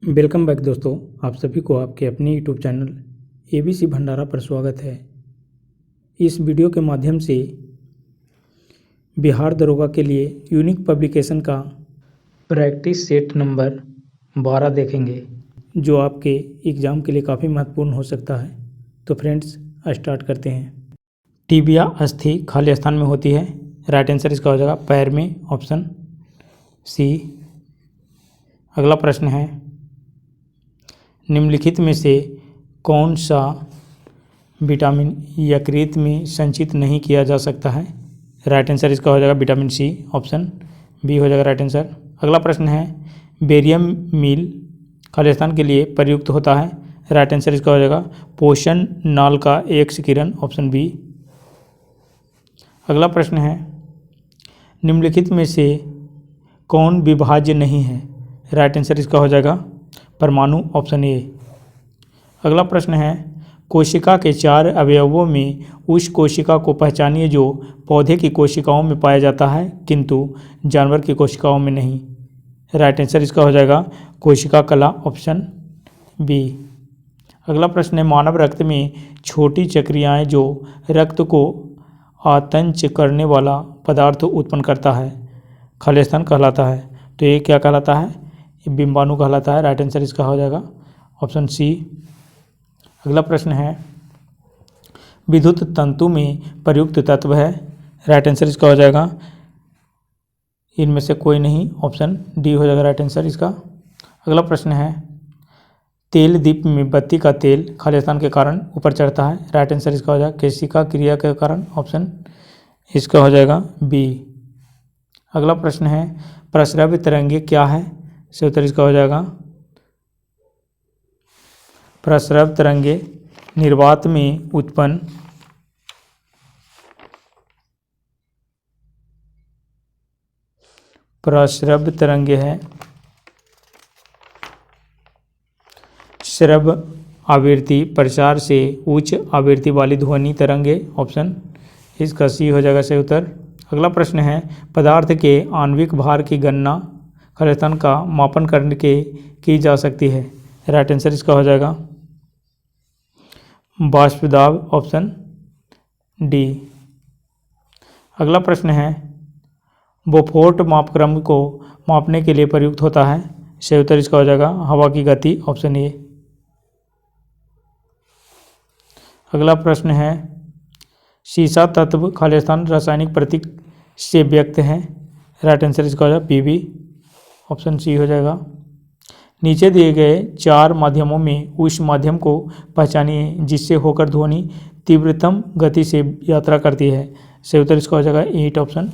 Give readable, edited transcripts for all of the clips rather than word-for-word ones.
Welcome back दोस्तों, आप सभी को आपके अपने यूट्यूब चैनल एबीसी भंडारा पर स्वागत है। इस वीडियो के माध्यम से बिहार दरोगा के लिए यूनिक पब्लिकेशन का प्रैक्टिस सेट नंबर 12 देखेंगे, जो आपके एग्ज़ाम के लिए काफ़ी महत्वपूर्ण हो सकता है। तो फ्रेंड्स, स्टार्ट करते हैं। टिबिया अस्थि खाली स्थान में होती है। राइट आंसर इसका हो जाएगा पैर में, ऑप्शन सी। अगला प्रश्न है, निम्नलिखित में से कौन सा विटामिन यकृत में संचित नहीं किया जा सकता है? राइट आंसर इसका हो जाएगा विटामिन सी, ऑप्शन बी हो जाएगा राइट आंसर। अगला प्रश्न है, बेरियम मील खाली स्थान के लिए प्रयुक्त होता है। राइट आंसर इसका हो जाएगा पोषण नाल का एक्स किरण, ऑप्शन बी। अगला प्रश्न है, निम्नलिखित में से कौन विभाज्य नहीं है? राइट आंसर इसका हो जाएगा परमाणु, ऑप्शन ए। अगला प्रश्न है, कोशिका के 4 अवयवों में उस कोशिका को पहचानिए जो पौधे की कोशिकाओं में पाया जाता है किंतु जानवर की कोशिकाओं में नहीं। राइट आंसर इसका हो जाएगा कोशिका कला, ऑप्शन बी। अगला प्रश्न है, मानव रक्त में छोटी चक्रियाएं जो रक्त को आतंच करने वाला पदार्थ उत्पन्न करता है, खाली स्थान कहलाता है। तो ये क्या कहलाता है? ये बिंबाणु कहलाता है। राइट आंसर इसका हो जाएगा ऑप्शन सी। अगला प्रश्न है, विद्युत तंतु में प्रयुक्त तत्व है। राइट आंसर इसका हो जाएगा इनमें से कोई नहीं, ऑप्शन डी हो जाएगा राइट आंसर इसका। अगला प्रश्न है, तेल दीप में बत्ती का तेल खाली स्थान के कारण ऊपर चढ़ता है। राइट आंसर इसका हो जाएगा केशिका क्रिया के कारण, ऑप्शन इसका हो जाएगा बी। अगला प्रश्न है, प्रस्रव्य तरंगे क्या है? सही उत्तर इसका हो जाएगा प्रस्रव तरंगे निर्वात में उत्पन्न प्रस्रव तरंगे है श्रव्य आवृत्ति प्रसार से उच्च आवृत्ति वाली ध्वनि तरंगे, ऑप्शन इसका सी हो जाएगा सही उत्तर। अगला प्रश्न है, पदार्थ के आणविक भार की गणना खाली स्थान का मापन करने के की जा सकती है। राइट आंसर इसका हो जाएगा वाष्प दाब, ऑप्शन डी। अगला प्रश्न है, बोफोर्ट मापक्रम को मापने के लिए प्रयुक्त होता है। सही उत्तर इसका हो जाएगा हवा की गति, ऑप्शन ए। अगला प्रश्न है, सीसा तत्व खाली स्थान रासायनिक प्रतीक से व्यक्त है। राइट आंसर इसका हो जाएगा पीबी, ऑप्शन सी हो जाएगा। नीचे दिए गए 4 माध्यमों में उस माध्यम को पहचानिए जिससे होकर ध्वनि तीव्रतम गति से यात्रा करती है। सही उत्तर इसका हो जाएगा 8, ऑप्शन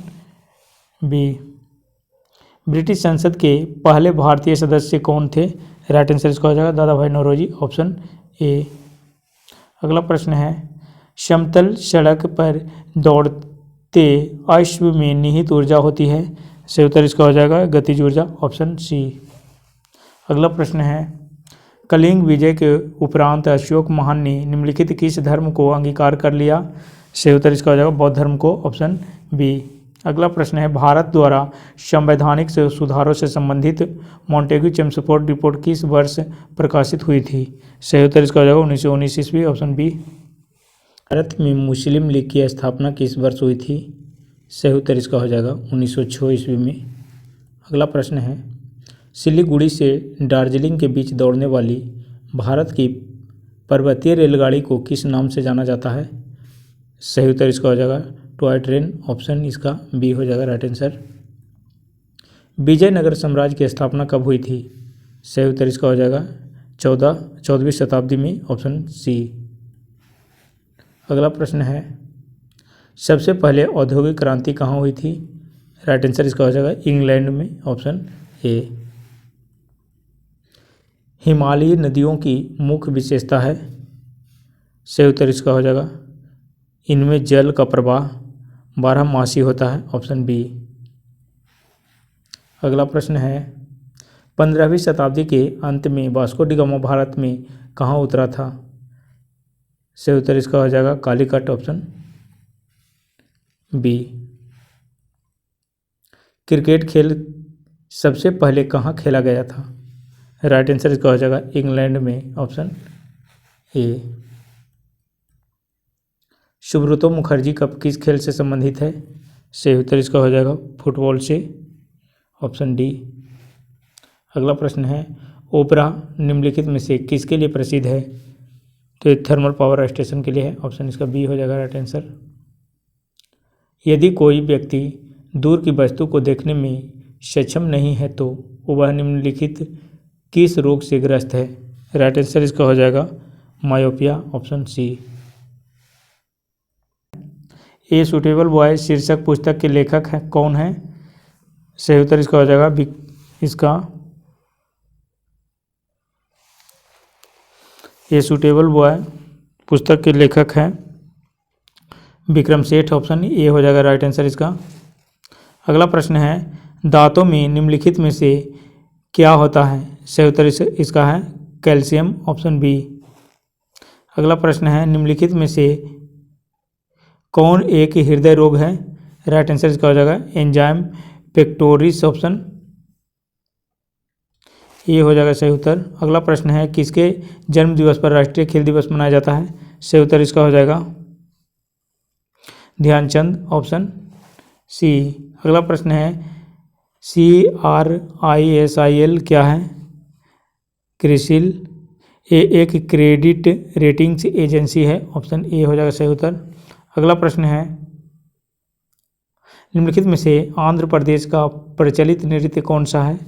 बी। ब्रिटिश संसद के पहले भारतीय सदस्य कौन थे? राइट आंसर इसका हो जाएगा दादा भाई नौरोजी, ऑप्शन ए। अगला प्रश्न है, समतल सड़क पर दौड़ते अश्व में निहित ऊर्जा होती है। सही उत्तर इसका हो जाएगा गतिज ऊर्जा, ऑप्शन सी। अगला प्रश्न है, कलिंग विजय के उपरांत अशोक महान ने निम्नलिखित किस धर्म को अंगीकार कर लिया? सही उत्तर इसका हो जाएगा बौद्ध धर्म को, ऑप्शन बी। अगला प्रश्न है, भारत द्वारा संवैधानिक सुधारों से संबंधित मॉन्टेग्यू चेम्सफोर्ड रिपोर्ट किस वर्ष प्रकाशित हुई थी? सही उत्तर इसका हो जाएगा 1919 ईस्वी, ऑप्शन बी। भारत में मुस्लिम लीग की स्थापना किस वर्ष हुई थी? सही उत्तर इसका हो जाएगा 1906 ईस्वी में। अगला प्रश्न है, सिलीगुड़ी से दार्जिलिंग के बीच दौड़ने वाली भारत की पर्वतीय रेलगाड़ी को किस नाम से जाना जाता है? सही उत्तर इसका हो जाएगा टॉय ट्रेन, ऑप्शन इसका बी हो जाएगा राइट आंसर। विजयनगर साम्राज्य की स्थापना कब हुई थी? सही उत्तर इसका हो जाएगा 14वीं शताब्दी में, ऑप्शन सी। अगला प्रश्न है, सबसे पहले औद्योगिक क्रांति कहाँ हुई थी? राइट आंसर इसका हो जाएगा इंग्लैंड में, ऑप्शन ए। हिमालयी नदियों की मुख्य विशेषता है। सही उत्तर इसका हो जाएगा इनमें जल का प्रवाह 12मासी होता है, ऑप्शन बी। अगला प्रश्न है, 15वीं शताब्दी के अंत में वास्को डी गामा भारत में कहाँ उतरा था? सही उत्तर इसका हो जाएगा कालीकट, ऑप्शन बी। क्रिकेट खेल सबसे पहले कहाँ खेला गया था? राइट आंसर इसका हो जाएगा इंग्लैंड में, option A. Subroto Mukherjee cup किस खेल से संबंधित है? सही उत्तर इसका हो जाएगा फुटबॉल से, ऑप्शन डी। अगला प्रश्न है, ओपरा निम्नलिखित में से किसके लिए प्रसिद्ध है? तो ये थर्मल पावर स्टेशन के लिए है, ऑप्शन इसका बी हो जाएगा राइट आंसर। यदि कोई व्यक्ति दूर की वस्तु को देखने में सक्षम नहीं है तो वह निम्नलिखित किस रोग से ग्रस्त है? राइट आंसर इसका हो जाएगा myopia, option C. A suitable boy शीर्षक पुस्तक के लेखक है कौन है? सही उत्तर इसका हो जाएगा इसका ए सूटेबल बॉय पुस्तक के लेखक हैं विक्रम सेठ, ऑप्शन ए हो जाएगा राइट आंसर इसका। अगला प्रश्न है, दांतों में निम्नलिखित में से क्या होता है? सही उत्तर इसका है कैल्शियम, ऑप्शन बी। अगला प्रश्न है, निम्नलिखित में से कौन एक हृदय रोग है? राइट आंसर इसका हो जाएगा एंजाइम पेक्टोरिस, ऑप्शन ये हो जाएगा सही उत्तर। अगला प्रश्न है, किसके जन्म दिवस पर राष्ट्रीय खेल दिवस मनाया जाता है? सही उत्तर इसका हो जाएगा ध्यानचंद, ऑप्शन सी। अगला प्रश्न है, CRISIL क्या है? क्रिसिल ये एक क्रेडिट रेटिंग्स एजेंसी है, ऑप्शन ए हो जाएगा सही उत्तर। अगला प्रश्न है, निम्नलिखित में से आंध्र प्रदेश का प्रचलित नृत्य कौन सा है?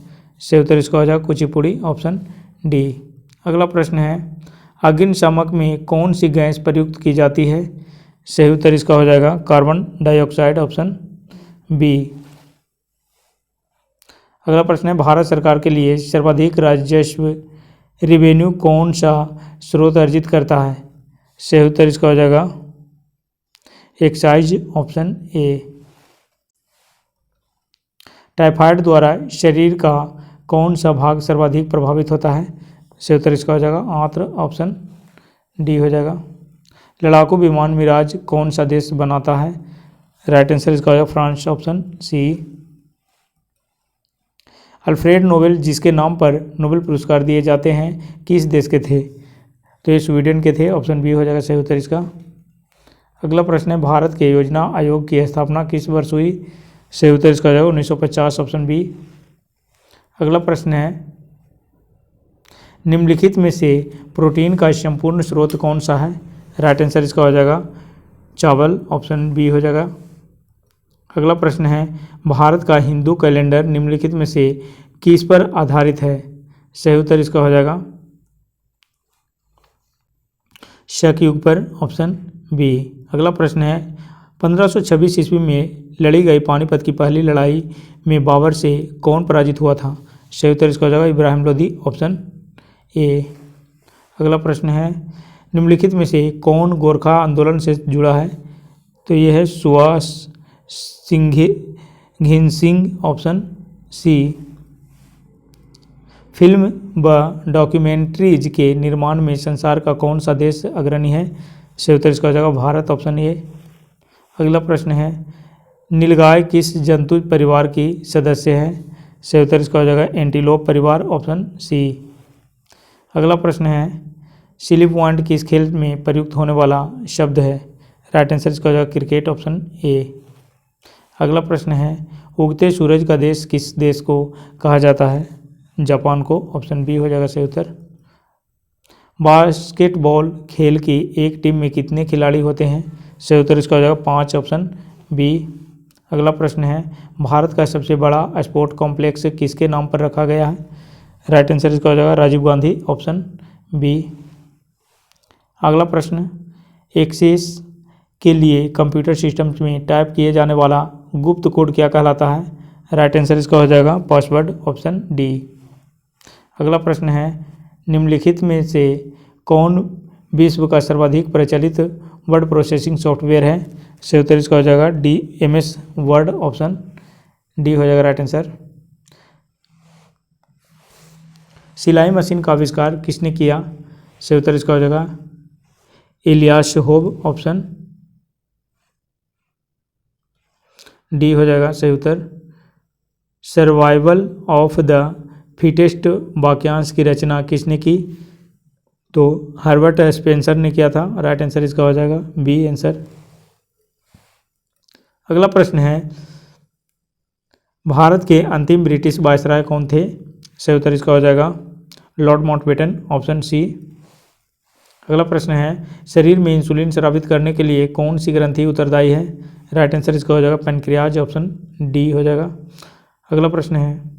सही उत्तर इसका हो जाएगा कुचिपुड़ी, ऑप्शन डी। अगला प्रश्न है, अग्निशामक में कौन सी गैस प्रयुक्त की जाती है? सही उत्तर इसका हो जाएगा कार्बन डाइऑक्साइड, ऑप्शन बी। अगला प्रश्न है, भारत सरकार के लिए सर्वाधिक राजस्व रेवेन्यू कौन सा स्रोत अर्जित करता है? सही उत्तर इसका हो जाएगा एक्साइज, ऑप्शन ए। टाइफाइड द्वारा शरीर का कौन सा भाग सर्वाधिक प्रभावित होता है? सही उत्तर इसका हो जाएगा आंत्र, ऑप्शन डी हो जाएगा। लड़ाकू विमान मिराज कौन सा देश बनाता है? राइट आंसर इसका हो जाएगा France, option C. Alfred Nobel जिसके नाम पर नोबेल पुरस्कार दिए जाते हैं किस देश के थे? तो ये स्वीडन के थे, ऑप्शन बी हो जाएगा सही उत्तर इसका। अगला प्रश्न है, भारत के योजना आयोग की स्थापना किस वर्ष हुई? सही उत्तर इसका हो जाएगा 1950, ऑप्शन बी। अगला प्रश्न है, निम्नलिखित में से प्रोटीन का संपूर्ण स्रोत कौन सा है? राइट आंसर इसका हो जाएगा चावल, ऑप्शन बी हो जाएगा। अगला प्रश्न है, भारत का हिंदू कैलेंडर निम्नलिखित में से किस पर आधारित है? सही उत्तर इसका हो जाएगा शक युग पर, ऑप्शन बी। अगला प्रश्न है, 1526 ईस्वी में लड़ी गई पानीपत की पहली लड़ाई में बाबर से कौन पराजित हुआ था? सही उत्तर इसका हो जाएगा इब्राहिम लोदी, ऑप्शन ए। अगला प्रश्न है, निम्नलिखित में से कौन गोरखा आंदोलन से जुड़ा है? तो ये है सुभाष घिन सिंह, ऑप्शन सी। फिल्म व डॉक्यूमेंट्रीज के निर्माण में संसार का कौन सा देश अग्रणी है? सही उत्तर इसका हो जाएगा भारत, ऑप्शन ए। अगला प्रश्न है, नीलगाय किस जंतु परिवार की सदस्य है? सही उत्तर इसका हो जाएगा एंटीलोप परिवार, ऑप्शन सी। अगला प्रश्न है, सिली पॉइंट किस खेल में प्रयुक्त होने वाला शब्द है? राइट आंसर इसका हो जाएगा क्रिकेट, ऑप्शन ए। अगला प्रश्न है, उगते सूरज का देश किस देश को कहा जाता है? जापान को, ऑप्शन बी हो जाएगा सही उत्तर। बास्केटबॉल खेल की एक टीम में कितने खिलाड़ी होते हैं? सही उत्तर इसका हो जाएगा 5, ऑप्शन बी। अगला प्रश्न है, भारत का सबसे बड़ा स्पोर्ट कॉम्प्लेक्स किसके नाम पर रखा गया है? राइट आंसर इसका हो जाएगा राजीव गांधी, ऑप्शन बी। अगला प्रश्न, एक्सेस के लिए कंप्यूटर सिस्टम्स में टाइप किए जाने वाला गुप्त कोड क्या कहलाता है? राइट आंसर इसका हो जाएगा पासवर्ड, ऑप्शन डी। अगला प्रश्न है, निम्नलिखित में से कौन विश्व का सर्वाधिक प्रचलित वर्ड प्रोसेसिंग सॉफ्टवेयर है? सही उत्तर इसका हो जाएगा MS वर्ड, ऑप्शन डी हो जाएगा राइट आंसर। सिलाई मशीन का आविष्कार किसने किया? सही उत्तर इसका हो जाएगा इलियास होब, ऑप्शन डी हो जाएगा सही उत्तर। सर्वाइवल ऑफ द फिटेस्ट वाक्यांश की रचना किसने की? तो हर्बर्ट स्पेंसर ने किया था। राइट आंसर इसका हो जाएगा बी आंसर। अगला प्रश्न है, भारत के अंतिम ब्रिटिश वायसराय कौन थे? सही उत्तर इसका हो जाएगा लॉर्ड माउंटबेटन, ऑप्शन सी। अगला प्रश्न है, शरीर में इंसुलिन स्रावित करने के लिए कौन सी ग्रंथि उत्तरदायी है? राइट आंसर इसका हो जाएगा पैनक्रियाज, ऑप्शन डी हो जाएगा। अगला प्रश्न है,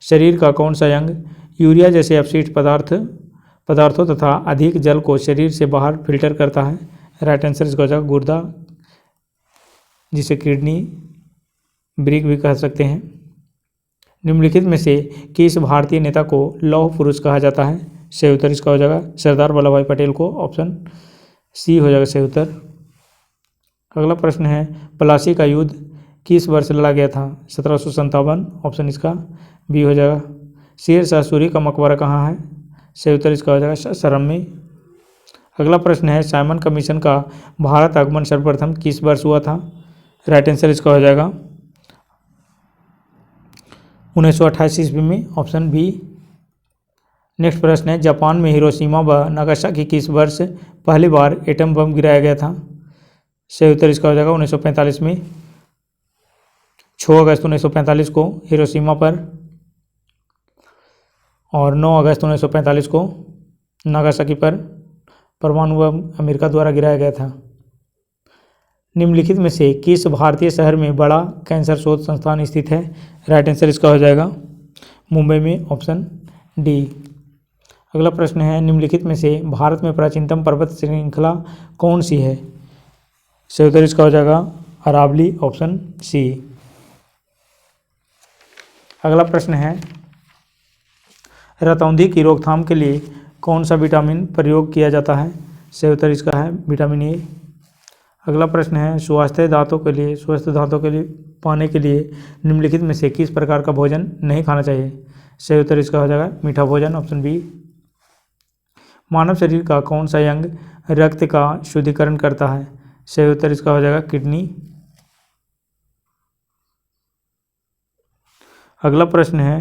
शरीर का कौन सा अंग यूरिया जैसे अपशिष्ट पदार्थों तथा अधिक जल को शरीर से बाहर फिल्टर करता है? राइट आंसर इसका हो जाएगा गुर्दा, जिसे किडनी ब्रिक भी कह सकते हैं। निम्नलिखित में से किस भारतीय नेता को लौह पुरुष कहा जाता है? सही उत्तर इसका हो जाएगा सरदार वल्लभ भाई पटेल को, ऑप्शन सी हो जाएगा सही उत्तर। अगला प्रश्न है, प्लासी का युद्ध किस वर्ष लड़ा गया था? 1757, ऑप्शन इसका बी हो जाएगा। शेर शाह सूरी का मकबरा कहाँ है? सही उत्तर इसका हो जाएगा सरम में। अगला प्रश्न है, साइमन कमीशन का भारत आगमन सर्वप्रथम किस वर्ष हुआ था? राइट आंसर इसका हो जाएगा 1928 ईस्वी में, ऑप्शन बी। नेक्स्ट प्रश्न है, जापान में हिरोशिमा व नागासाकी किस वर्ष पहली बार एटम बम गिराया गया था? सही उत्तर इसका हो जाएगा 1945 में। 6 अगस्त 1945 को हिरोशिमा पर और 9 अगस्त 1945 को नागासाकी पर परमाणु बम अमेरिका द्वारा गिराया गया था। निम्नलिखित में से किस भारतीय शहर में बड़ा कैंसर शोध संस्थान स्थित है? राइट आंसर इसका हो जाएगा मुंबई में, ऑप्शन डी। अगला प्रश्न है, निम्नलिखित में से भारत में प्राचीनतम पर्वत श्रृंखला कौन सी है? सही उत्तर इसका हो जाएगा अरावली, ऑप्शन सी। अगला प्रश्न है, रतौंधी की रोकथाम के लिए कौन सा विटामिन प्रयोग किया जाता है? सही उत्तर इसका है विटामिन ए। अगला प्रश्न है, स्वस्थ दांतों के लिए पाने के लिए निम्नलिखित में से किस प्रकार का भोजन नहीं खाना चाहिए? सही उत्तर इसका हो जाएगा मीठा भोजन, ऑप्शन बी। मानव शरीर का कौन सा अंग रक्त का शुद्धिकरण करता है? सही उत्तर इसका हो जाएगा किडनी। अगला प्रश्न है,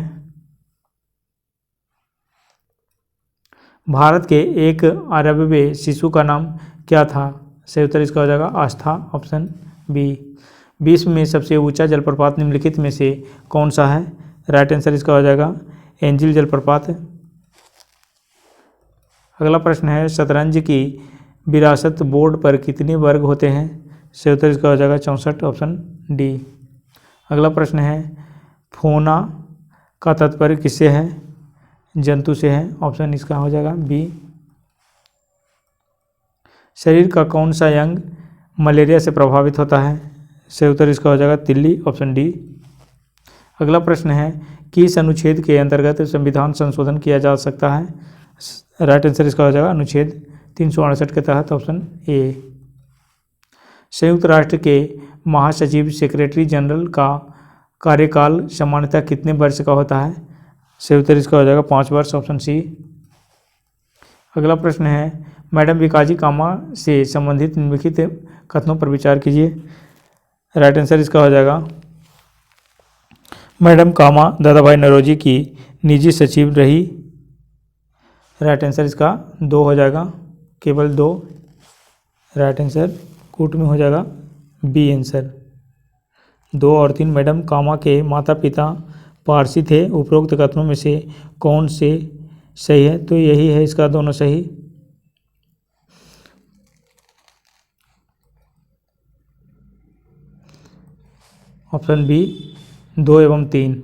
भारत के एक अरबवे शिशु का नाम क्या था? सही उत्तर इसका हो जाएगा आस्था, ऑप्शन बी। विश्व में सबसे ऊंचा जलप्रपात निम्नलिखित में से कौन सा है? राइट आंसर इसका हो जाएगा एंजिल जलप्रपात। अगला प्रश्न है, शतरंज की विरासत बोर्ड पर कितने वर्ग होते हैं? सही उत्तर इसका हो जाएगा 64, ऑप्शन डी। अगला प्रश्न है, फोना का तात्पर्य किससे है? जंतु से है, ऑप्शन इसका हो जाएगा बी। शरीर का कौन सा अंग मलेरिया से प्रभावित होता है? सही उत्तर इसका हो जाएगा तिल्ली, ऑप्शन डी। अगला प्रश्न है, किस अनुच्छेद के अंतर्गत संविधान संशोधन किया जा सकता है? राइट आंसर इसका हो जाएगा अनुच्छेद 368 के तहत, ऑप्शन ए। संयुक्त राष्ट्र के महासचिव सेक्रेटरी जनरल का कार्यकाल सामान्यतः कितने वर्ष का होता है? सही उत्तर इसका हो जाएगा 5 वर्ष, ऑप्शन सी। अगला प्रश्न है, मैडम भिकाजी कामा से संबंधित निम्नलिखित कथनों पर विचार कीजिए। राइट आंसर इसका हो जाएगा, मैडम कामा दादा भाई नौरोजी की निजी सचिव रही। राइट आंसर इसका 2 हो जाएगा, केवल 2। राइट आंसर कूट में हो जाएगा बी आंसर। 2 और 3। मैडम कामा के माता पिता पारसी थे। उपरोक्त कथनों में से कौन से सही है? तो यही है इसका दोनों सही। ऑप्शन बी 2 एवं 3।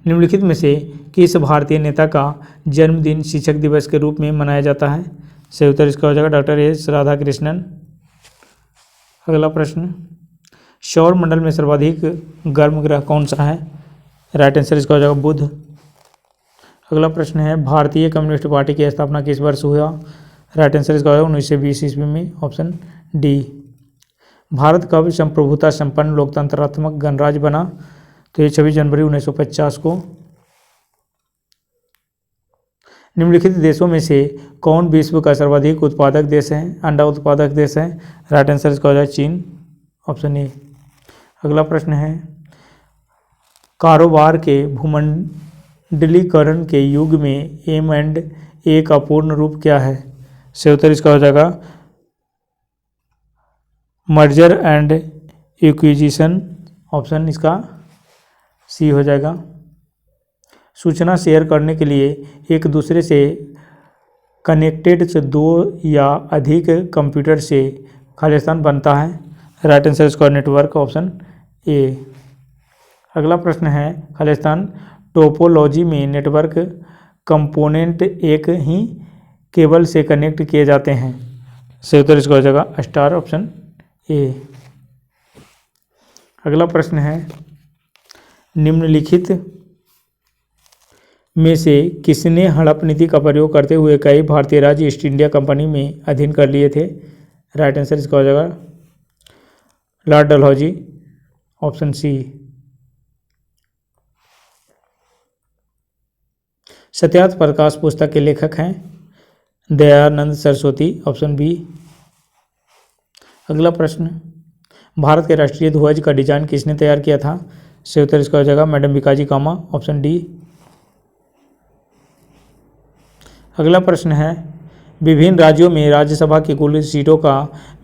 निम्नलिखित में से किस भारतीय नेता का जन्मदिन शिक्षक दिवस के रूप में मनाया जाता है? सही उत्तर इसका हो जाएगा डॉक्टर एस राधाकृष्णन। अगला प्रश्न, सौर मंडल में सर्वाधिक गर्म ग्रह कौन सा है? राइट आंसर इसका हो जाएगा बुध। अगला प्रश्न है, भारतीय कम्युनिस्ट पार्टी की स्थापना किस वर्ष हुआ? राइट आंसर इसका हो जाएगा 1920 ईस्वी में, ऑप्शन डी। भारत कब संप्रभुता संपन्न लोकतंत्रात्मक गणराज्य बना? तो ये 26 जनवरी 1950 को। निम्नलिखित देशों में से कौन विश्व का सर्वाधिक उत्पादक देश है? अंडा उत्पादक देश है। राइट आंसर इसका हो जाएगा चीन, ऑप्शन ए। अगला प्रश्न है, कारोबार के डिजिटलीकरण के युग में M&A का पूर्ण रूप क्या है? सही उत्तर इसका हो जाएगा मर्जर एंड एक्विजिशन। ऑप्शन इसका सी हो जाएगा। सूचना शेयर करने के लिए एक दूसरे से कनेक्टेड से दो या अधिक कंप्यूटर से खालिस्तान बनता है। राइट आंसर इसका नेटवर्क। Option A. अगला प्रश्न है खालिस्तान टोपोलॉजी में नेटवर्क कंपोनेंट एक ही केबल से कनेक्ट किए जाते हैं। सही उत्तर इसका हो जाएगा स्टार। Option A. अगला प्रश्न है निम्नलिखित में से किसने हड़प नीति का प्रयोग करते हुए कई भारतीय राज्य ईस्ट इंडिया कंपनी में अधीन कर लिए थे? राइट आंसर इसका हो जाएगा Lord Dalhousie. Option C. Satyarth Prakash पुस्तक के लेखक हैं दयानंद सरस्वती। Option B. अगला प्रश्न भारत के राष्ट्रीय ध्वज का डिजाइन किसने तैयार किया था? सही उत्तर इसका हो जाएगा madam Bhikaji Cama. Option D. अगला प्रश्न है विभिन्न राज्यों में राज्यसभा की कुल सीटों का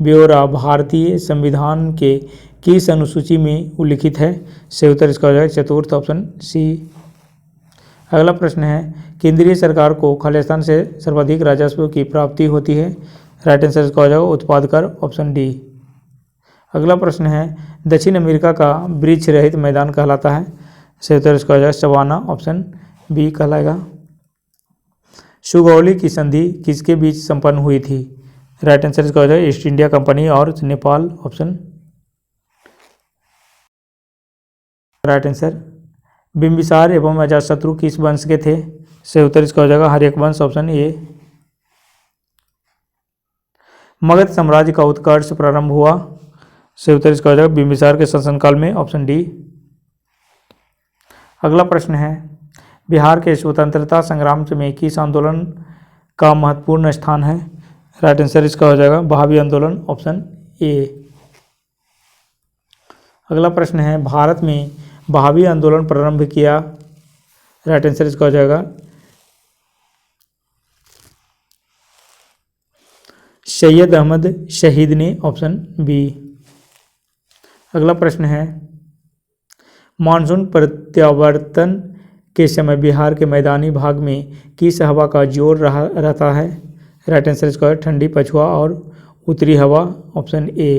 ब्यौरा भारतीय संविधान के किस अनुसूची में उल्लिखित है? सही उत्तर इसका हो जाएगा चतुर्थ। Option C. अगला प्रश्न है केंद्रीय सरकार को खालिस्तान से सर्वाधिक राजस्व की प्राप्ति होती है। राइट आंसर इसका हो जाएगा उत्पाद कर। Option D. अगला प्रश्न है दक्षिण अमेरिका का वृक्ष रहित मैदान कहलाता है। सही उत्तर इसका हो जाएगा सवाना। ऑप्शन बी कहलाएगा। सुगौली की संधि किसके बीच संपन्न हुई थी? राइट आंसर इसका हो जाएगा ईस्ट इंडिया कंपनी और Nepal. Option right answer. Bimbisara एवं अजातशत्रु किस वंश के थे? सही उत्तर इसका हो जाएगा हर्यक वंश। Option A. मगध साम्राज्य का उत्कर्ष प्रारंभ हुआ। सही उत्तर इसका हो जाएगा बिंबिसार के शासनकाल में। Option D. अगला प्रश्न है बिहार के स्वतंत्रता संग्राम में किस आंदोलन का महत्वपूर्ण स्थान है? राइट आंसर इसका हो जाएगा भावी आंदोलन। Option A. अगला प्रश्न है भारत में भावी आंदोलन प्रारंभ किया। राइट आंसर इसका हो जाएगा सैयद अहमद शहीद ने। Option B. अगला प्रश्न है मानसून प्रत्यावर्तन के समय बिहार के मैदानी भाग में किस हवा का जोर रहता है? राइट आंसर इसका है ठंडी पछुआ और उत्तरी हवा। Option A.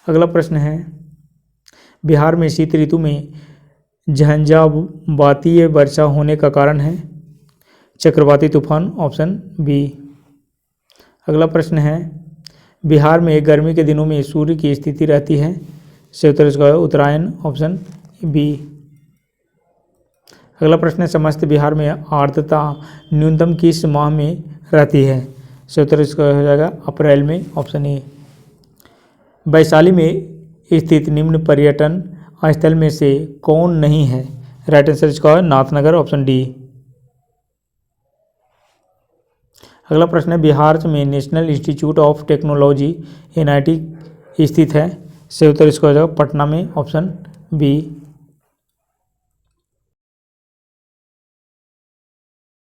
अगला प्रश्न है बिहार में शीत ऋतु में झंझावातीय वर्षा होने का कारण है? चक्रवाती तूफान। Option B. अगला प्रश्न है बिहार में गर्मी के दिनों में सूर्य की स्थिति रहती है। सही उत्तर इसका है उत्तरायण। Option B. अगला प्रश्न है समस्त बिहार में आर्द्रता न्यूनतम किस माह में रहती है? सही उत्तर इसका हो जाएगा अप्रैल में। ऑप्शन ए। वैशाली में स्थित निम्न पर्यटन स्थल में से कौन नहीं है? राइट आंसर इसका है नाथनगर। Option D. अगला प्रश्न है बिहार में national institute of technology NIT स्थित है। सही उत्तर इसका हो जाएगा पटना में। Option B.